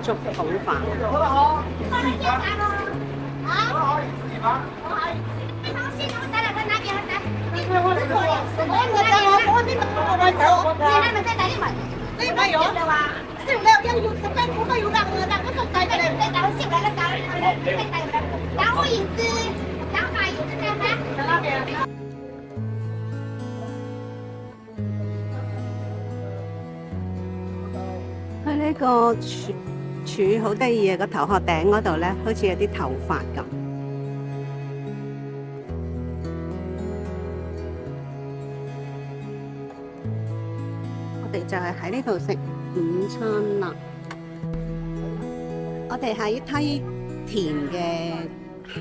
竹筒飯。佢呢個柱好得意啊！個頭殼頂嗰度咧，好似有啲頭髮咁。我哋就係喺呢度食午餐啦。我哋喺梯田嘅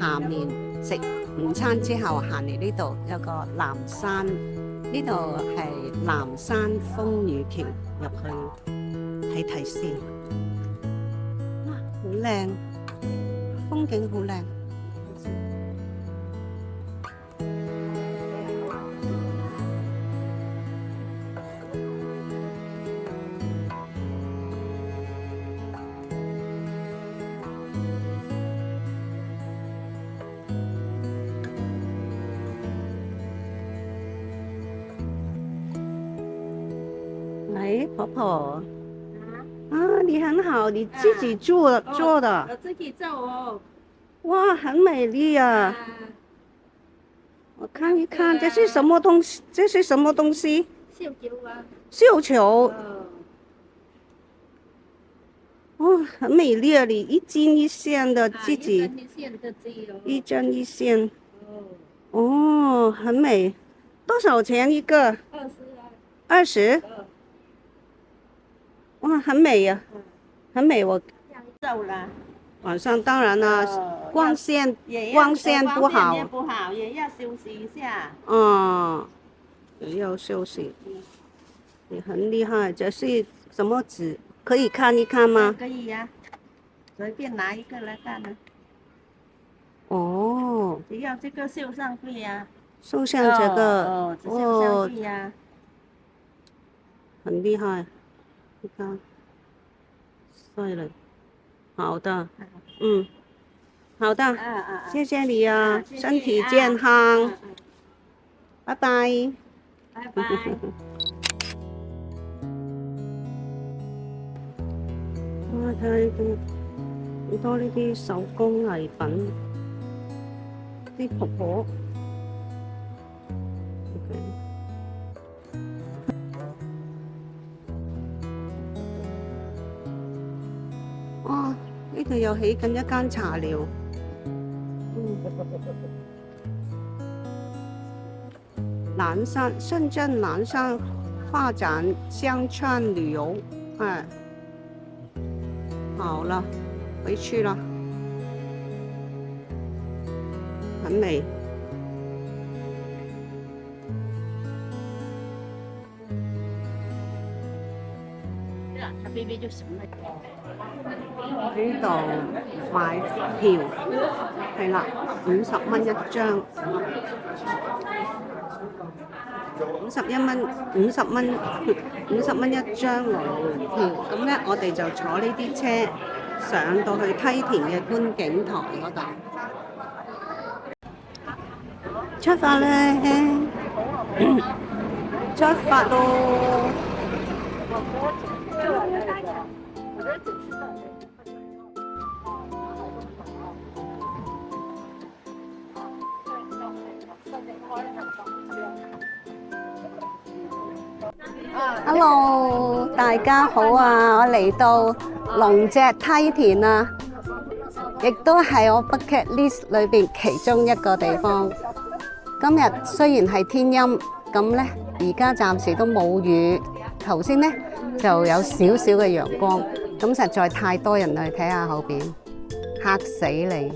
下面食午餐之後，行嚟呢度有個南山，呢度係南山風雨橋，入去睇睇先。哇，好靚，風景好靚。喂，婆婆。啊，你很好，你自己做的。我自己做哦。哇，很美麗啊！我看一看，這是什麼東西？這是什麼東西？繡球啊。繡球。哦，很美麗啊！你一針一線的自己。一針一線的自己哦。一針一線。哦，很美。多少錢一個？20。哇，很美呀，很美！我走了。晚上當然啦，光線不好，也要休息一下。也要休息。你很厲害，這是什麼紙？可以看一看嗎？可以呀，隨便拿一個來看呢。哦，只要這個繡上去呀。繡上這個，繡上去呀。很厲害。你看，犀利，好的，好的，謝謝你啊，身體健康，拜拜。拜拜。哇，睇好多呢啲手工藝品，啲婆婆。哇！呢度又起緊一間茶寮。南山，深圳南山發展鄉村旅遊，好了，回去了，很美。呢度買票係啦，50蚊一張，50蚊一張來回票。咁咧，我哋就坐呢啲車上到去梯田嘅觀景台嗰度，出發咧，出發咯！Hello， 大家好啊！我嚟到龍脊梯田啊，亦都係我 bucket list 裏邊其中一個地方。今日雖然係天陰，咁咧而家暫時都冇雨，頭先咧就有少少嘅陽光，咁實在太多人去睇下後邊，嚇死你！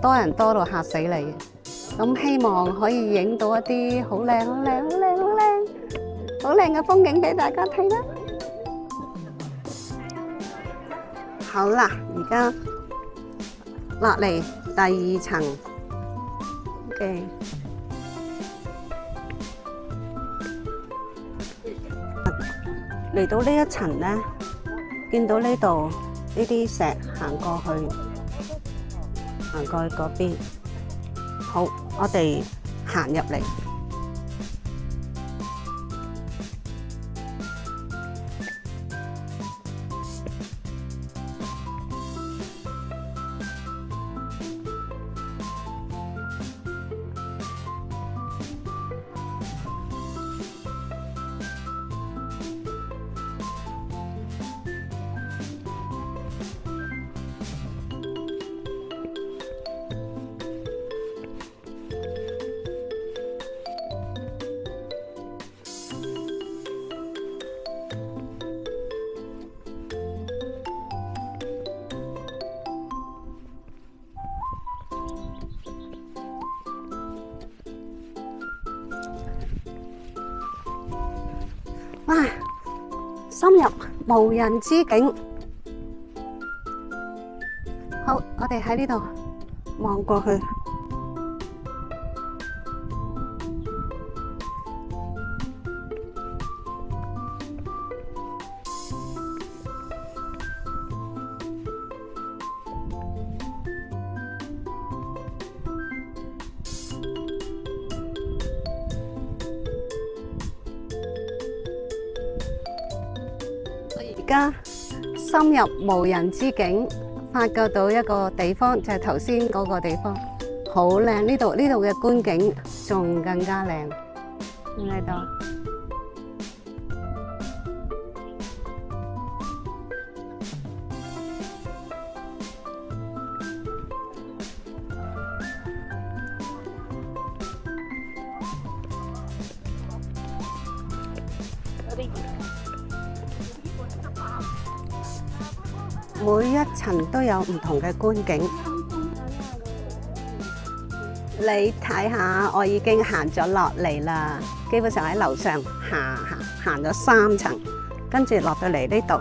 多人多到嚇死你，咁希望可以影到一啲好靚、好靚、好靚、好靚、好靚嘅風景俾大家睇啦！好啦，而家落嚟第2層嘅嚟到呢一層咧，見到呢度呢啲石行過去嗰邊。好，我哋行入嚟。哇！深入無人之境。好，我哋喺呢度望過去。而家深入無人之境，發覺到一個地方，就係頭先嗰個地方，好靚。呢度嘅觀景仲更加靚，喺度。每一層都有唔同嘅觀景，你睇下，我已經行咗落嚟啦。基本上喺樓上行咗3層，跟住落到嚟呢度。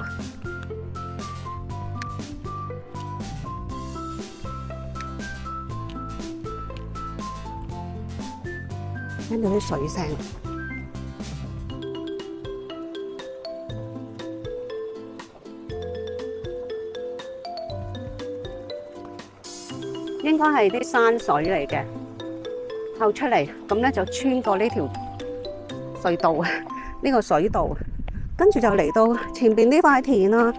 聽到啲水聲。應該係啲山水嚟嘅，透出嚟，咁咧就穿過呢條隧道，呢個水道，跟住就嚟到前邊呢塊田啦。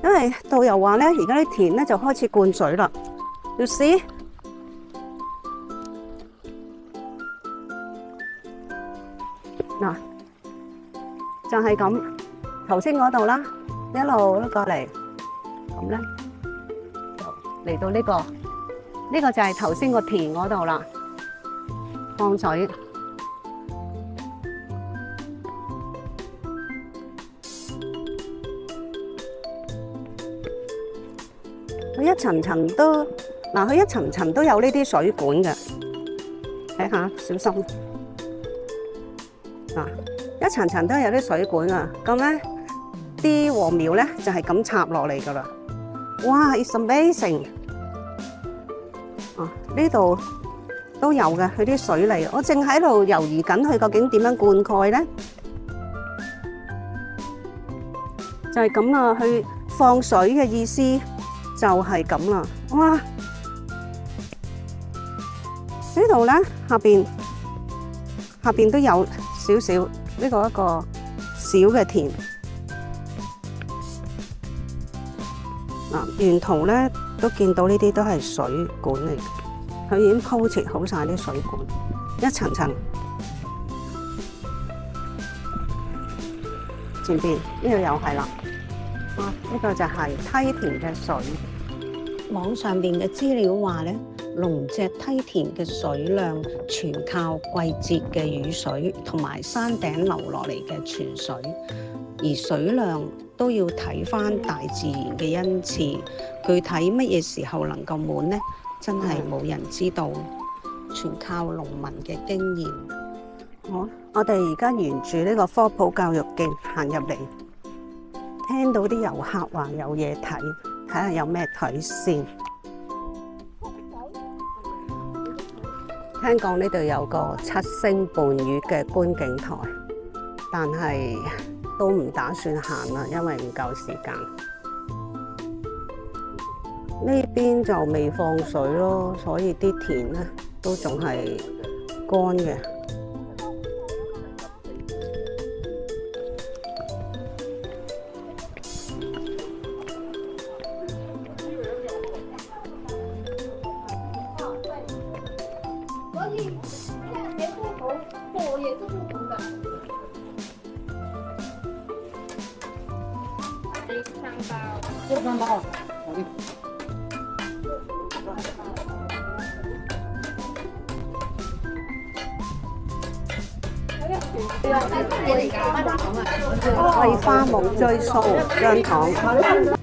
因為導遊話咧，而家啲田咧就開始灌水啦。要試嗱，就係咁，頭先嗰度啦，一路都過嚟，咁咧。嚟到呢個就係頭先個田嗰度啦，放水。佢一層層都嗱，佢一層層都有呢啲水管嘅，睇下小心嗱，一層層都有啲水管啊。咁咧啲禾苗咧就係咁插落嚟噶啦。哇 ！It's amazing！ 呢度都有嘅，佢啲水嚟。我正喺度猶豫緊，佢究竟點樣灌溉咧？就係咁啦，佢放水嘅意思就係咁啦。哇！呢度咧下邊都有少少呢個一個小嘅田。沿途咧都見到呢啲都係水管嚟，佢已經鋪設好晒啲水管，一層層。前邊呢度又係啦，呢個就係梯田嘅水。網上邊嘅資料話咧，龍脊梯田嘅水量全靠季節嘅雨水同埋山頂流落嚟嘅泉水，而水量都要睇返大自然嘅恩賜，具體乜嘢時候能夠滿呢？真係冇人知道，全靠農民嘅經驗。好，我哋而家沿住呢個科普教育徑行入嚟，聽到啲遊客話有嘢睇，睇下有咩睇先。聽講呢度有個7星伴月嘅觀景台。但係都唔打算行啦，因為唔夠時間。呢邊就未放水咯，所以啲田咧都仲係乾嘅。桂花木追酥薑糖。